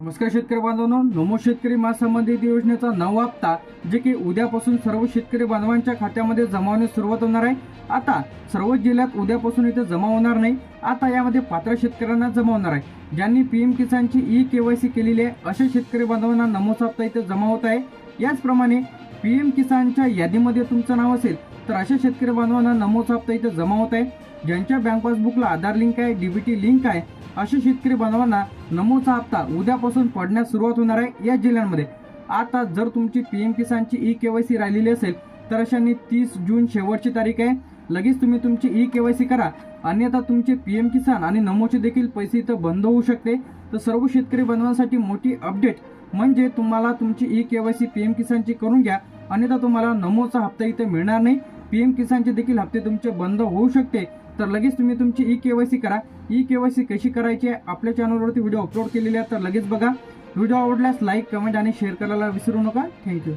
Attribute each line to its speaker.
Speaker 1: नमस्कार शेतकरी बांधवांनो, नमो शेतकरी महासंबंधित योजनेचा नवा हप्ता जे की उद्यापासून सर्व शेतकरी बांधवांच्या खात्यामध्ये जमा होण्यास सुरुवात होणार आहे। आता सर्व जिल्ह्यात उद्यापासून इथे जमा होणार नाही, आता यामध्ये पात्र शेतकऱ्यांना जमा होणार आहे। ज्यांनी पीएम किसानची ई-केवायसी केलेली आहे अशा शेतकरी बांधवांना नमोचा हप्ता इथे जमा होत आहे। याचप्रमाणे पीएम किसानच्या यादीमध्ये तुमचं नाव असेल तर अशा शेतकरी बांधवांना नमोचा हप्ता इथे जमा होत आहे। ज्यांच्या बँक पासबुकला आधार लिंक आहे, डीबीटी लिंक आहे अशा शेतकरी बांधवांना नमोचा हप्ता उद्यापासून पडण्यास सुरुवात होणार आहे। या जिल्ह्यांमध्ये आता जर तुमची पीएम किसानची ई-केवायसी राहिलेली असेल तर अशांनी 30 जून शेवटची तारीख आहे, लगेच तुम्ही तुमची ई-केवायसी करा, अन्यथा तुमचे पीएम किसान आणि नमोचे देखील पैसे इथं बंद होऊ शकते। तर सर्व शेतकरी बांधवांसाठी मोठी अपडेट म्हणजे तुम्हाला तुमची ई-केवायसी पीएम किसानची करून घ्या, अन्यथा तुम्हाला नमोचा हप्ता इथे मिळणार नाही। पीएम किसानचे देखील हप्ते तुमचे बंद होऊ शकते, तर लगेच तुम्ही तुमची ई-केवायसी करा। ई-केवायसी कशी करायची आहे आपल्या चॅनलवरती व्हिडिओ अपलोड केलेले आहेत, तर लगेच बघा। व्हिडिओ आवडल्यास लाईक, कमेंट आणि शेअर करायला विसरू नका। थँक्यू।